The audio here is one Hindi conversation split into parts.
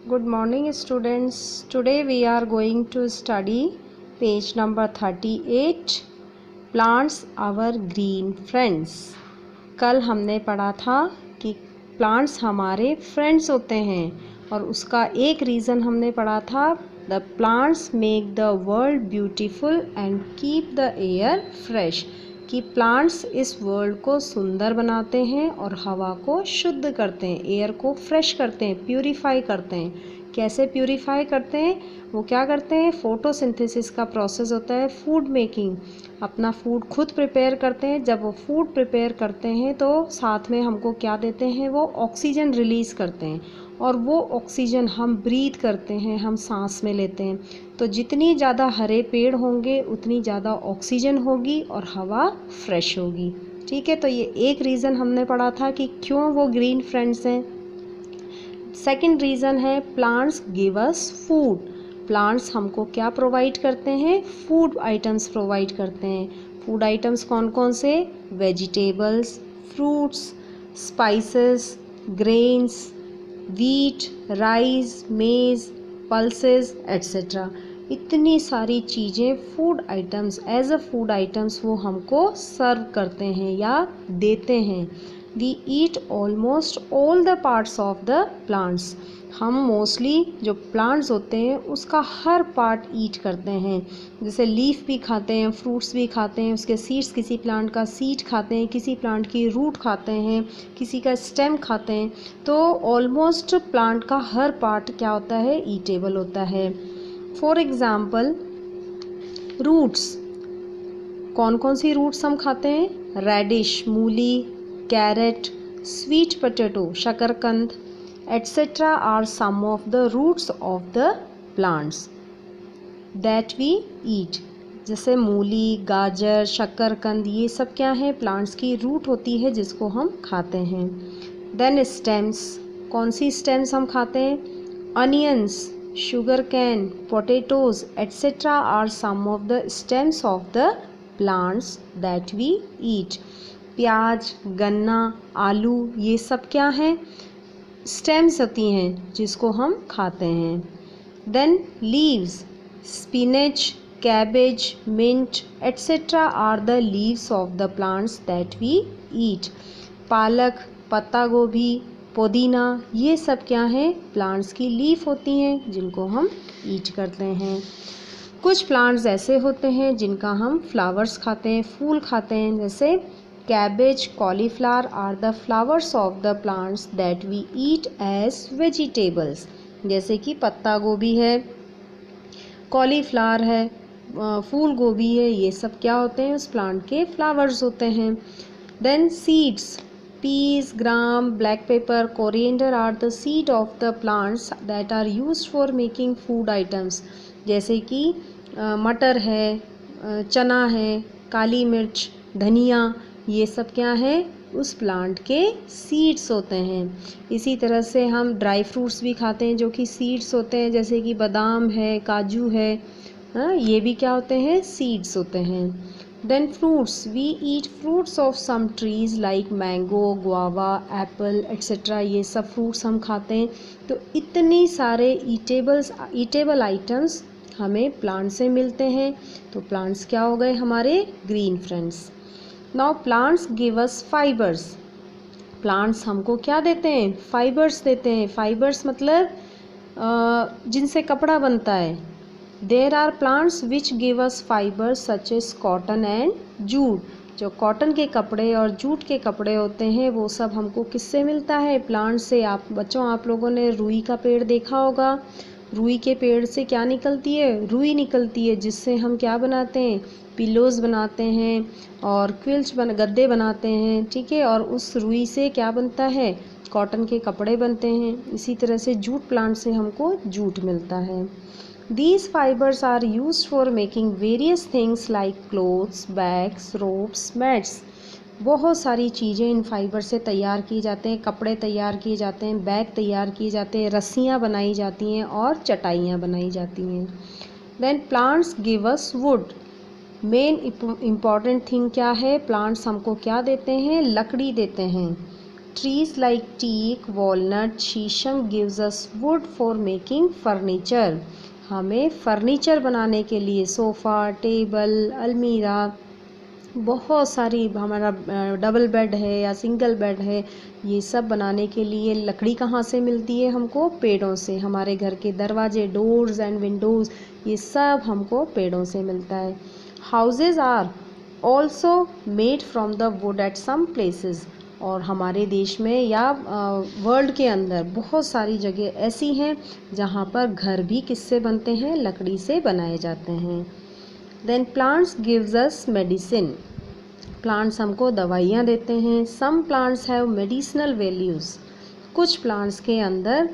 Good morning students. Today we are going to study page number 38 plants our green friends. कल हमने पढ़ा था कि प्लांट्स हमारे फ्रेंड्स होते हैं और उसका एक रीज़न हमने पढ़ा था the plants make the world beautiful and keep the air fresh कि प्लांट्स इस वर्ल्ड को सुंदर बनाते हैं और हवा को शुद्ध करते हैं, एयर को फ्रेश करते हैं, प्यूरीफाई करते हैं। कैसे प्यूरीफाई करते हैं? वो क्या करते हैं? फोटोसिंथेसिस का प्रोसेस होता है, फूड मेकिंग, अपना फूड खुद प्रिपेयर करते हैं। जब वो फूड प्रिपेयर करते हैं तो साथ में हमको क्या देते हैं? वो ऑक्सीजन रिलीज़ करते हैं और वो ऑक्सीजन हम ब्रीथ करते हैं, हम सांस में लेते हैं। तो जितनी ज़्यादा हरे पेड़ होंगे उतनी ज़्यादा ऑक्सीजन होगी और हवा फ्रेश होगी। ठीक है, तो ये एक रीज़न हमने पढ़ा था कि क्यों वो ग्रीन फ्रेंड्स हैं। सेकंड रीज़न है प्लांट्स गिव अस फूड। प्लांट्स हमको क्या प्रोवाइड करते हैं? फूड आइटम्स प्रोवाइड करते हैं। फूड आइटम्स कौन कौन से? Vegetables, fruits, spices, grains, wheat, rice, maize, pulses etcetera. इतनी सारी चीज़ें food items as a food items वो हमको सर्व करते हैं या देते हैं। We eat almost all the parts of the plants. हम मोस्टली जो प्लांट्स होते हैं उसका हर पार्ट ईट करते हैं। जैसे लीफ भी खाते हैं, फ्रूट्स भी खाते हैं, उसके सीड्स, किसी प्लांट का सीड खाते हैं, किसी प्लांट की रूट खाते हैं, किसी का स्टेम खाते हैं। तो ऑलमोस्ट प्लांट का हर पार्ट क्या होता है? ईटेबल होता है। फॉर एग्ज़ाम्पल रूट्स, कौन कौन सी रूट्स हम खाते हैं? रेडिश, मूली, कैरेट, स्वीट पोटैटो, शकरकंद etc. are some of the roots of the plants that we eat. जैसे मूली, गाजर, शकरकंद, ये सब क्या है? प्लांट्स की रूट होती है जिसको हम खाते हैं। देन स्टेम्स, कौन सी स्टेम्स हम खाते हैं? Onions, sugar cane, potatoes etc. are some of the stems of the plants that we eat. प्याज, गन्ना, आलू, ये सब क्या हैं? स्टेम्स होती हैं जिसको हम खाते हैं। Then leaves, spinach, cabbage, mint etc. Are the leaves of the plants that we eat. पालक, पत्ता गोभी, पुदीना, ये सब क्या हैं? प्लांट्स की लीफ होती हैं जिनको हम ईट करते हैं। कुछ प्लांट्स ऐसे होते हैं जिनका हम फ्लावर्स खाते हैं, फूल खाते हैं। जैसे cabbage, cauliflower are the flowers of the plants that we eat as vegetables. जैसे कि पत्ता गोभी है, कॉलीफ्लावर है, फूल गोभी है, ये सब क्या होते हैं? उस प्लांट के फ्लावर्स होते हैं। Then seeds, peas, gram, black pepper, coriander are the seed of the plants that are used for making food items. जैसे कि मटर है, चना है, काली मिर्च, धनिया, ये सब क्या है? उस प्लांट के सीड्स होते हैं। इसी तरह से हम ड्राई फ्रूट्स भी खाते हैं जो कि सीड्स होते हैं, जैसे कि बादाम है, काजू है, हाँ, ये भी क्या होते हैं? सीड्स होते हैं। Then fruits, we eat fruits of some trees like mango, guava, apple etc. ये सब फ्रूट्स हम खाते हैं। तो इतनी सारे ईटेबल आइटम्स हमें प्लांट से मिलते हैं। तो प्लांट्स क्या हो गए? हमारे green friends. Now plants give us fibres. Plants हमको क्या देते हैं? फाइबर्स देते हैं। फाइबर्स मतलब जिनसे कपड़ा बनता है। There are plants which give us fibres such as cotton and jute. जो कॉटन के कपड़े और जूट के कपड़े होते हैं वो सब हमको किससे मिलता है? प्लांट से। आप बच्चों, आप लोगों ने रुई का पेड़ देखा होगा। रुई के पेड़ से क्या निकलती है? रुई निकलती है, जिससे हम क्या बनाते हैं? पिलोज़ बनाते हैं और गद्दे बनाते हैं। ठीक है, और उस रुई से क्या बनता है? कॉटन के कपड़े बनते हैं। इसी तरह से जूट प्लांट से हमको जूट मिलता है। These fibers are used for making various things like clothes, bags, ropes, mats. बहुत सारी चीज़ें इन फाइबर से तैयार की जाते हैं। कपड़े तैयार किए जाते हैं, बैग तैयार किए जाते हैं, रस्सियाँ बनाई जाती हैं और चटाइयाँ बनाई जाती हैं। Then plants give us wood. Main important thing क्या है? प्लांट्स हमको क्या देते हैं? लकड़ी देते हैं। ट्रीज लाइक टीक, वॉलनट, शीशम gives us would for making furniture. हमें फर्नीचर बनाने के लिए सोफ़ा, टेबल, अलमीरा, बहुत सारी, हमारा डबल बेड है या सिंगल बेड है, ये सब बनाने के लिए लकड़ी कहाँ से मिलती है हमको? पेड़ों से। हमारे घर के दरवाजे, डोर्स एंड विंडोज़, ये सब हमको पेड़ों से मिलता है। Houses are also made from the wood at some places. और हमारे देश में या वर्ल्ड के अंदर बहुत सारी जगह ऐसी हैं जहाँ पर घर भी किससे बनते हैं? लकड़ी से बनाए जाते हैं। Then plants gives us medicine. Plants हमको दवाइयाँ देते हैं। Some plants have medicinal values. कुछ प्लांट्स के अंदर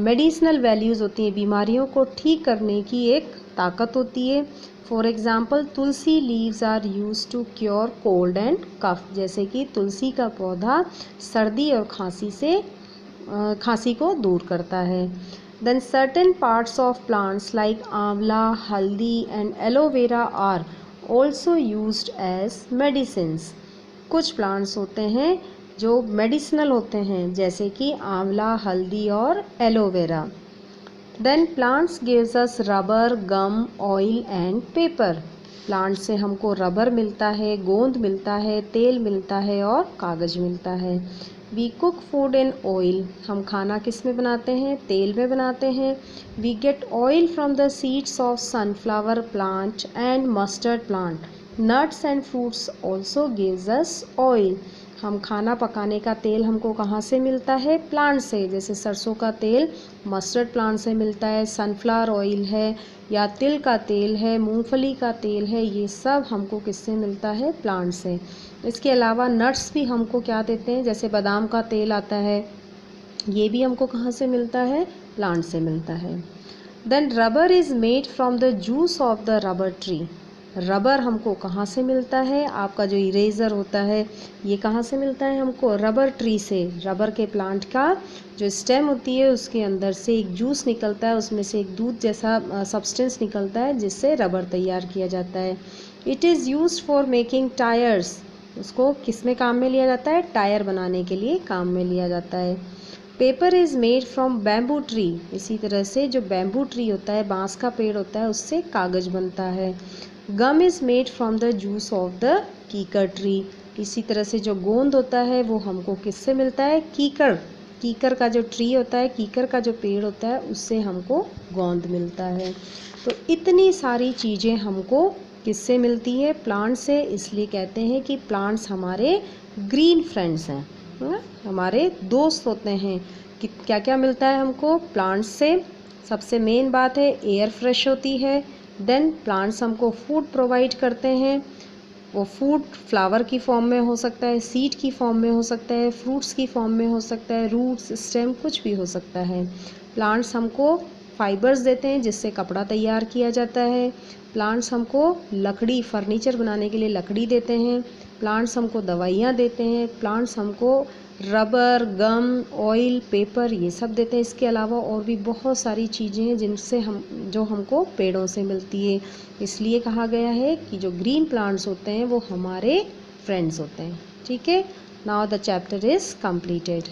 मेडिसिनल वैल्यूज़ होती हैं, बीमारियों को ठीक करने की एक ताकत होती है। For example tulsi leaves are use to cure cold and cough. जैसे कि तुलसी का पौधा सर्दी और खांसी को दूर करता है। Then certain parts of plants like आंवला, हल्दी and aloe vera are also used as medicines। कुछ प्लांट्स होते हैं जो मेडिसिनल होते हैं, जैसे कि आंवला, हल्दी और aloe vera. Then plants gives us rubber, gum, oil and paper। Plant से हमको रबर मिलता है, गोंद मिलता है, तेल मिलता है और कागज़ मिलता है। We cook food in oil. हम खाना किस में बनाते हैं? तेल में बनाते हैं। We get oil from the seeds of sunflower plant and mustard plant. Nuts and fruits also gives us oil. हम खाना पकाने का तेल हमको कहाँ से मिलता है? प्लांट से। जैसे सरसों का तेल मस्टर्ड प्लांट से मिलता है, सनफ्लावर ऑयल है या तिल का तेल है, मूंगफली का तेल है, ये सब हमको किससे मिलता है? प्लांट से। इसके अलावा नट्स भी हमको क्या देते हैं? जैसे बादाम का तेल आता है, ये भी हमको कहाँ से मिलता है? प्लांट से मिलता है। Then rubber is made from the juice of the rubber tree. Rubber हमको कहाँ से मिलता है? आपका जो इरेज़र होता है, ये कहाँ से मिलता है हमको? रबर ट्री से। रबर के प्लांट का जो स्टेम होती है, उसके अंदर से एक जूस निकलता है, उसमें से एक दूध जैसा सब्सटेंस निकलता है, जिससे रबर तैयार किया जाता है। It is used for making tyres. उसको किस में काम में लिया जाता है? टायर बनाने के लिए काम में लिया जाता है। Paper is made from bamboo tree. इसी तरह से जो बैम्बू ट्री होता है, बांस का पेड़ होता है, उससे कागज़ बनता है। Gum is made from the juice of the kikar tree. इसी तरह से जो गोंद होता है वो हमको किससे मिलता है? कीकर का जो ट्री होता है, कीकर का जो पेड़ होता है, उससे हमको गोंद मिलता है। तो इतनी सारी चीज़ें हमको किससे मिलती है? प्लांट से। इसलिए कहते हैं कि प्लांट्स हमारे ग्रीन फ्रेंड्स हैं, हमारे दोस्त होते हैं। कि क्या क्या मिलता है हमको प्लांट्स से? सबसे मेन बात है, एयर फ्रेश होती है। देन प्लांट्स हमको फूड प्रोवाइड करते हैं। वो फूड फ्लावर की फॉर्म में हो सकता है, सीड की फॉर्म में हो सकता है, फ्रूट्स की फॉर्म में हो सकता है, रूट्स, स्टेम, कुछ भी हो सकता है। प्लांट्स हमको फाइबर्स देते हैं जिससे कपड़ा तैयार किया जाता है। प्लांट्स हमको लकड़ी, फर्नीचर बनाने के लिए लकड़ी देते हैं। प्लांट्स हमको दवाइयाँ देते हैं। प्लांट्स हमको रबर, गम, ऑयल, पेपर, ये सब देते हैं। इसके अलावा और भी बहुत सारी चीज़ें हैं जिनसे जो हमको पेड़ों से मिलती है। इसलिए कहा गया है कि जो ग्रीन प्लांट्स होते हैं वो हमारे फ्रेंड्स होते हैं। ठीक है, now the chapter is completed.